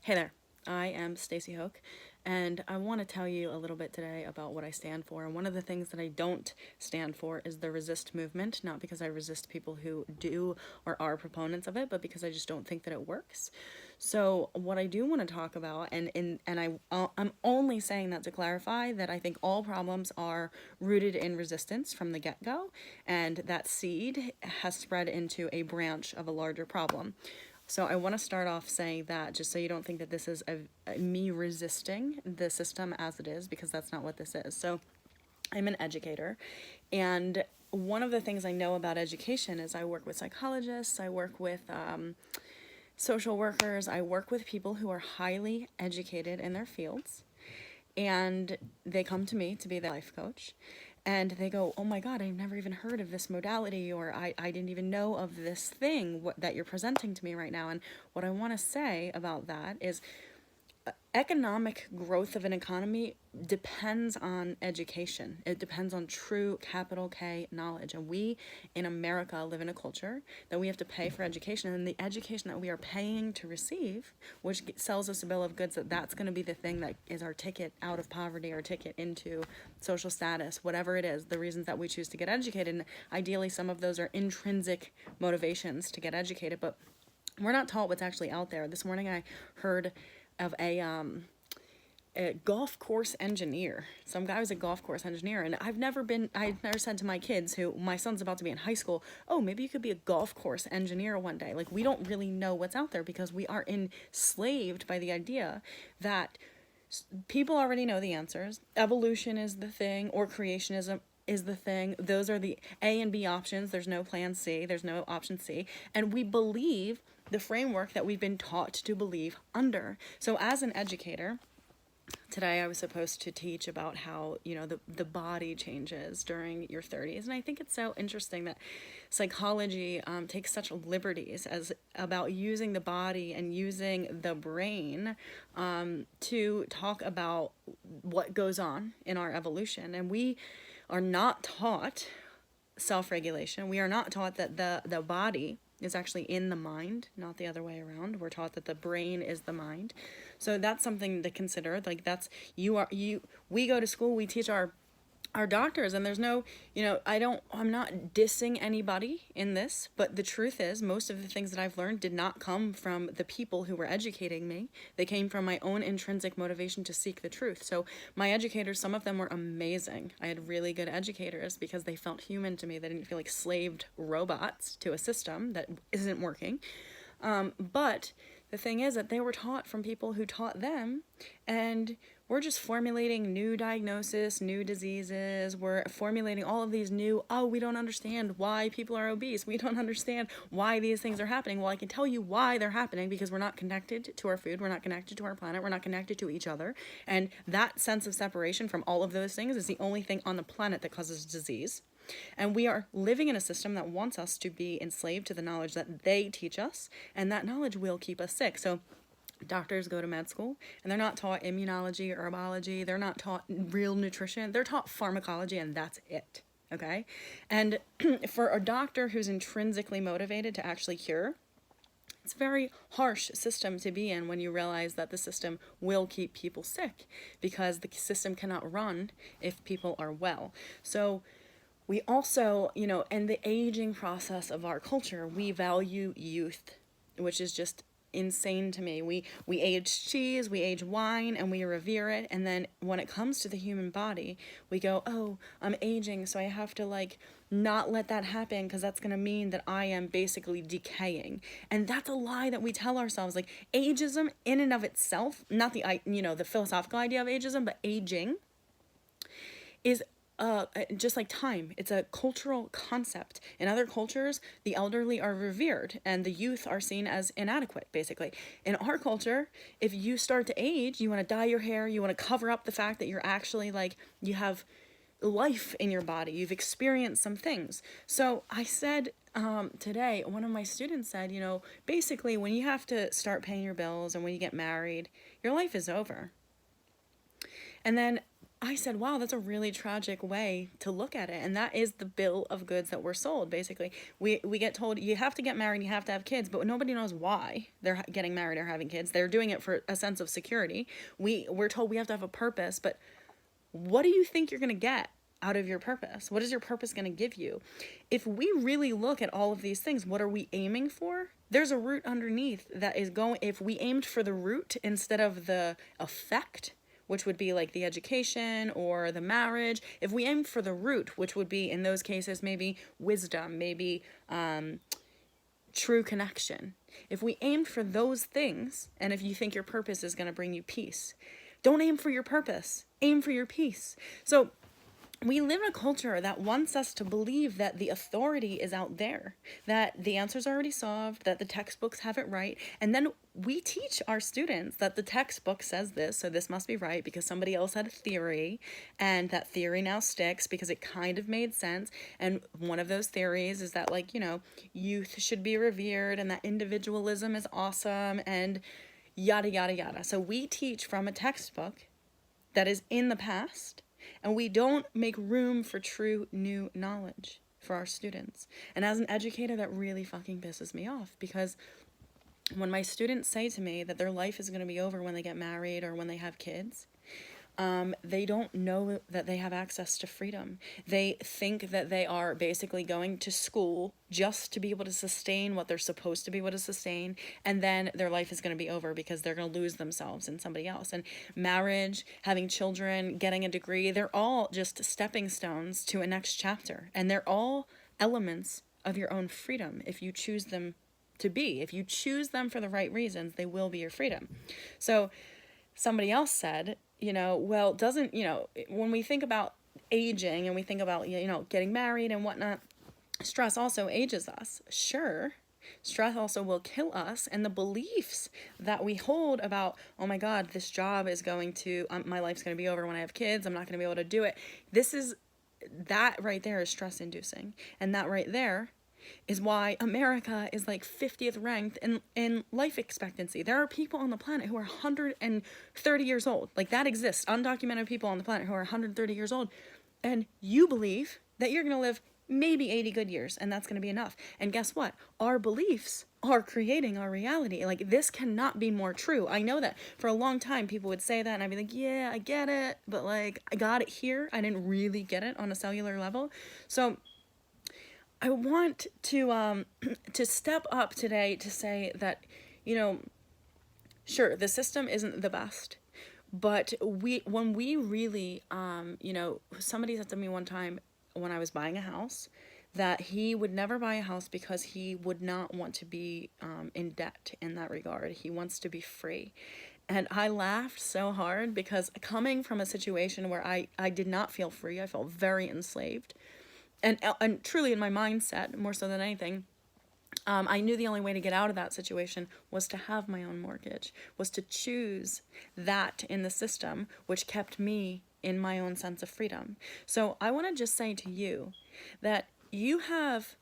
Hey there, I am Stacy Hoch, and I want to tell you a little bit today about what I stand for. And one of the things that I don't stand for is the resist movement, not because I resist people who do or are proponents of it, but because I just don't think that it works. So what I do want to talk about, I'm only saying that to clarify that I think all problems are rooted in resistance from the get-go, and that seed has spread into a branch of a larger problem. So I want to start off saying that, just so you don't think that this is me resisting the system as it is, because that's not what this is. So I'm an educator, and one of the things I know about education is I work with psychologists, I work with social workers, I work with people who are highly educated in their fields, and they come to me to be their life coach. And they go, oh my God, I've never even heard of this modality, or I didn't even know of this thing that you're presenting to me right now. And what I want to say about that is economic growth of an economy depends on education. It depends on true capital K knowledge. And we in America live in a culture that we have to pay for education. And the education that we are paying to receive, which sells us a bill of goods, that's going to be the thing that is our ticket out of poverty, our ticket into social status, whatever it is, the reasons that we choose to get educated. And ideally, some of those are intrinsic motivations to get educated, but we're not taught what's actually out there. This morning I heard of a golf course engineer. Some guy was a golf course engineer, and I've never said to my kids, who my son's about to be in high school, oh, maybe you could be a golf course engineer one day. Like, we don't really know what's out there because we are enslaved by the idea that people already know the answers. Evolution is the thing, or creationism is the thing. Those are the A and B options. There's no plan C. There's no option C. And we believe the framework that we've been taught to believe under. So as an educator, today I was supposed to teach about how, the body changes during your 30s. And I think it's so interesting that psychology takes such liberties about using the body and using the brain to talk about what goes on in our evolution. And we are not taught self-regulation. We are not taught that the body is actually in the mind, not the other way around. We're taught that the brain is the mind. So that's something to consider. Like, we go to school, we teach our doctors, and there's no, I'm not dissing anybody in this, but the truth is most of the things that I've learned did not come from the people who were educating me. They came from my own intrinsic motivation to seek the truth. So my educators, some of them were amazing. I had really good educators because they felt human to me. They didn't feel like slaved robots to a system that isn't working. But the thing is that they were taught from people who taught them, and we're just formulating new diagnoses, new diseases. We're formulating all of these new, we don't understand why people are obese. We don't understand why these things are happening. Well, I can tell you why they're happening, because we're not connected to our food. We're not connected to our planet. We're not connected to each other. And that sense of separation from all of those things is the only thing on the planet that causes disease. And we are living in a system that wants us to be enslaved to the knowledge that they teach us, and that knowledge will keep us sick. So doctors go to med school, and they're not taught immunology, herbology. They're not taught real nutrition. They're taught pharmacology, and that's it. Okay? And for a doctor who's intrinsically motivated to actually cure, it's a very harsh system to be in when you realize that the system will keep people sick, because the system cannot run if people are well. So we also, in the aging process of our culture, we value youth, which is just insane to me. We age cheese, we age wine, and we revere it. And then when it comes to the human body, we go, oh, I'm aging, so I have to not let that happen, because that's going to mean that I am basically decaying. And that's a lie that we tell ourselves. Like, ageism in and of itself, not the philosophical idea of ageism, but aging is just like time. It's a cultural concept. In other cultures, the elderly are revered and the youth are seen as inadequate, basically. In our culture, if you start to age, you want to dye your hair, you want to cover up the fact that you're actually you have life in your body, you've experienced some things. So I said today, one of my students said, basically when you have to start paying your bills and when you get married, your life is over. And then I said, wow, that's a really tragic way to look at it. And that is the bill of goods that we're sold, basically. We get told you have to get married, you have to have kids, but nobody knows why they're getting married or having kids. They're doing it for a sense of security. We're told we have to have a purpose, but what do you think you're going to get out of your purpose? What is your purpose going to give you? If we really look at all of these things, what are we aiming for? There's a root underneath that is going, if we aimed for the root instead of the effect, which would be like the education or the marriage, if we aimed for the root, which would be in those cases maybe wisdom, maybe true connection, if we aimed for those things, and if you think your purpose is going to bring you peace, don't aim for your purpose, aim for your peace. So we live in a culture that wants us to believe that the authority is out there, that the answers are already solved, that the textbooks have it right. And then we teach our students that the textbook says this, so this must be right because somebody else had a theory, and that theory now sticks because it kind of made sense. And one of those theories is that, like, you know, youth should be revered and that individualism is awesome and yada, yada, yada. So we teach from a textbook that is in the past, and we don't make room for true new knowledge for our students. And as an educator, that really fucking pisses me off, because when my students say to me that their life is going to be over when they get married or when they have kids, they don't know that they have access to freedom. They think that they are basically going to school just to be able to sustain what they're supposed to be able to sustain, and then their life is going to be over because they're going to lose themselves in somebody else. And marriage, having children, getting a degree, they're all just stepping stones to a next chapter, and they're all elements of your own freedom if you choose them to be. If you choose them for the right reasons, they will be your freedom. So somebody else said, you know, well, doesn't, you know, when we think about aging and we think about, you know, getting married and whatnot, stress also ages us. Sure, stress also will kill us. And the beliefs that we hold about, oh my God, this job is going to, my life's going to be over when I have kids, I'm not going to be able to do it. That right there is stress inducing. And that right there is why America is like 50th ranked in life expectancy. There are people on the planet who are 130 years old. Like, that exists. Undocumented people on the planet who are 130 years old. And you believe that you're going to live maybe 80 good years and that's going to be enough. And guess what? Our beliefs are creating our reality. Like, this cannot be more true. I know that for a long time people would say that and I'd be like, yeah, I get it. But like, I got it here. I didn't really get it on a cellular level. So I want to step up today to say that, you know, sure, the system isn't the best, but when we really, you know, somebody said to me one time when I was buying a house that he would never buy a house because he would not want to be in debt in that regard. He wants to be free. And I laughed so hard because coming from a situation where I did not feel free, I felt very enslaved. And truly in my mindset, more so than anything, I knew the only way to get out of that situation was to have my own mortgage, was to choose that in the system, which kept me in my own sense of freedom. So I want to just say to you that you have,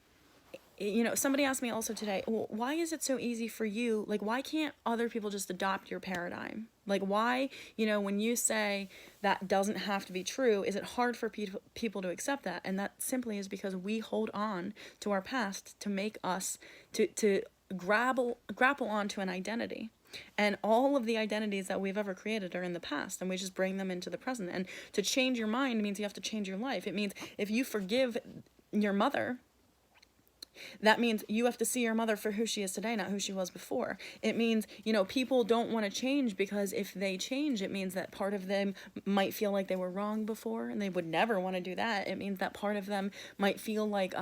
you know, somebody asked me also today, well, why is it so easy for you? Like, why can't other people just adopt your paradigm? Like, why, you know, when you say that doesn't have to be true, is it hard for people to accept that? And that simply is because we hold on to our past to make us, to grapple onto an identity. And all of the identities that we've ever created are in the past, and we just bring them into the present. And to change your mind means you have to change your life. It means if you forgive your mother, that means you have to see your mother for who she is today, not who she was before. It means, you know, people don't want to change because if they change, it means that part of them might feel like they were wrong before and they would never want to do that. It means that part of them might feel like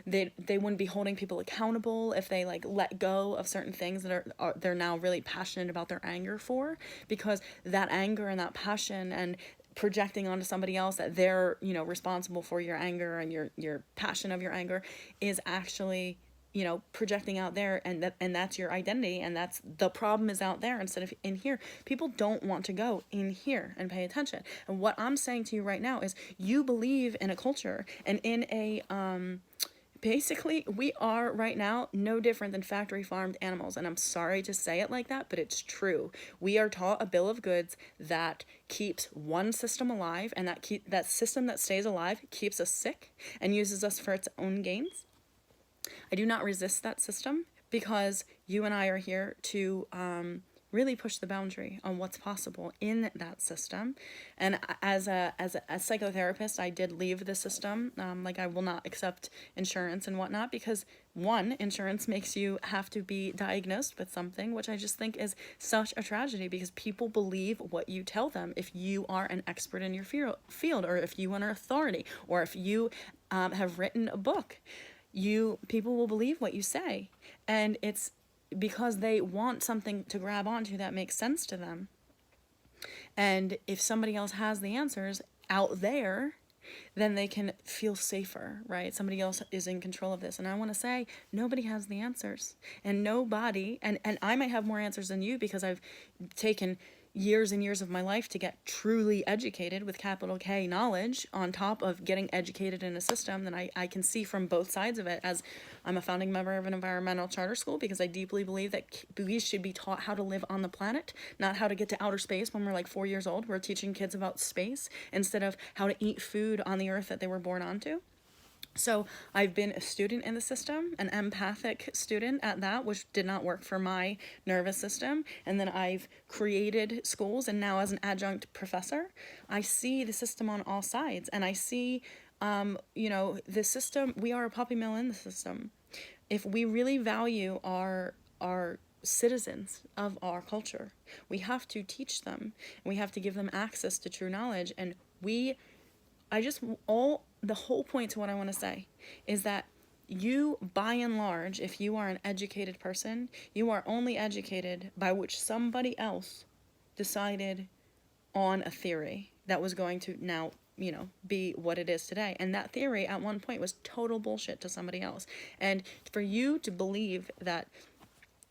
they wouldn't be holding people accountable if they like let go of certain things that they're now really passionate about their anger for, because that anger and that passion and projecting onto somebody else that they're, you know, responsible for your anger and your passion of your anger is actually, you know, projecting out there, and that's your identity, and that's the problem is out there instead of in here. People don't want to go in here and pay attention. And what I'm saying to you right now is you believe in a culture and in a basically, we are right now no different than factory farmed animals. And I'm sorry to say it like that, but it's true. We are taught a bill of goods that keeps one system alive, and that system that stays alive keeps us sick and uses us for its own gains. I do not resist that system, because you and I are here to really push the boundary on what's possible in that system. And as a psychotherapist, I did leave the system. Like, I will not accept insurance and whatnot, because one, insurance makes you have to be diagnosed with something, which I just think is such a tragedy, because people believe what you tell them. If you are an expert in your field, or if you are an authority, or if you have written a book, people will believe what you say. And it's because they want something to grab onto that makes sense to them. And if somebody else has the answers out there, then they can feel safer, right? Somebody else is in control of this. And I want to say, nobody has the answers. And nobody, and I might have more answers than you, because I've taken years and years of my life to get truly educated with capital K knowledge, on top of getting educated in a system that I can see from both sides of it. As I'm a founding member of an environmental charter school, because I deeply believe that we should be taught how to live on the planet, not how to get to outer space when we're like 4 years old. We're teaching kids about space instead of how to eat food on the earth that they were born onto. So I've been a student in the system, an empathic student at that, which did not work for my nervous system. And then I've created schools, and now as an adjunct professor, I see the system on all sides. And I see, the system, we are a puppy mill in the system. If we really value our citizens of our culture, we have to teach them. We have to give them access to true knowledge. And the whole point to what I want to say is that you, by and large, if you are an educated person, you are only educated by which somebody else decided on a theory that was going to now, be what it is today. And that theory at one point was total bullshit to somebody else. And for you to believe that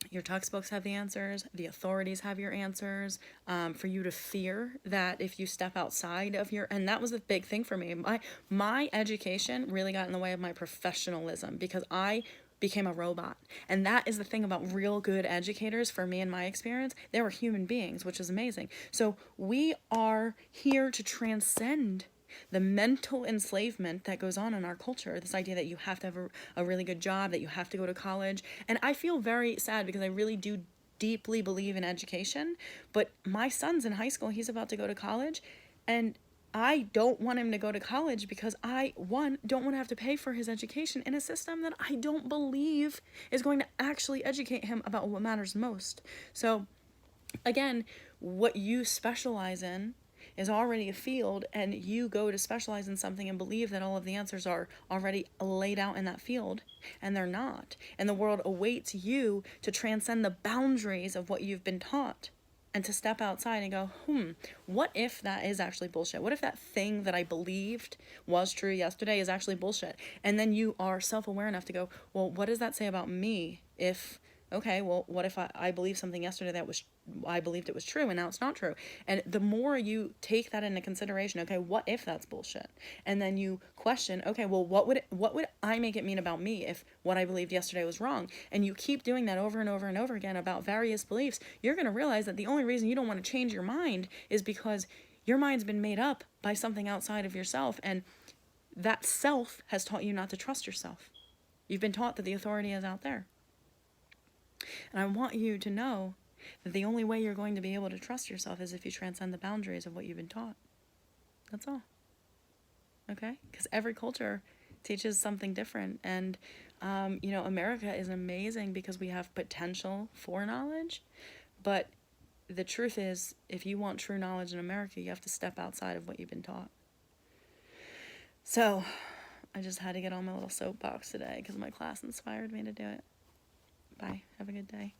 your textbooks have the answers, the authorities have your answers, for you to fear that if you step outside of and that was the big thing for me. My education really got in the way of my professionalism, because I became a robot. And that is the thing about real good educators, for me in my experience. They were human beings, which is amazing. So we are here to transcend the mental enslavement that goes on in our culture, this idea that you have to have a really good job, that you have to go to college. And I feel very sad, because I really do deeply believe in education, but my son's in high school, he's about to go to college, and I don't want him to go to college because I, one, don't want to have to pay for his education in a system that I don't believe is going to actually educate him about what matters most. So again, what you specialize in is already a field, and you go to specialize in something and believe that all of the answers are already laid out in that field, and they're not. And the world awaits you to transcend the boundaries of what you've been taught, and to step outside and go, what if that is actually bullshit? What if that thing that I believed was true yesterday is actually bullshit? And then you are self-aware enough to go, well, what does that say about me? What if I believed something yesterday that I believed it was true, and now it's not true? And the more you take that into consideration, what if that's bullshit? And then you question, what would I make it mean about me if what I believed yesterday was wrong? And you keep doing that over and over and over again about various beliefs. You're going to realize that the only reason you don't want to change your mind is because your mind's been made up by something outside of yourself, and that self has taught you not to trust yourself. You've been taught that the authority is out there. And I want you to know that the only way you're going to be able to trust yourself is if you transcend the boundaries of what you've been taught. That's all. Okay? Because every culture teaches something different. And, America is amazing because we have potential for knowledge. But the truth is, if you want true knowledge in America, you have to step outside of what you've been taught. So, I just had to get on my little soapbox today because my class inspired me to do it. Bye. Have a good day.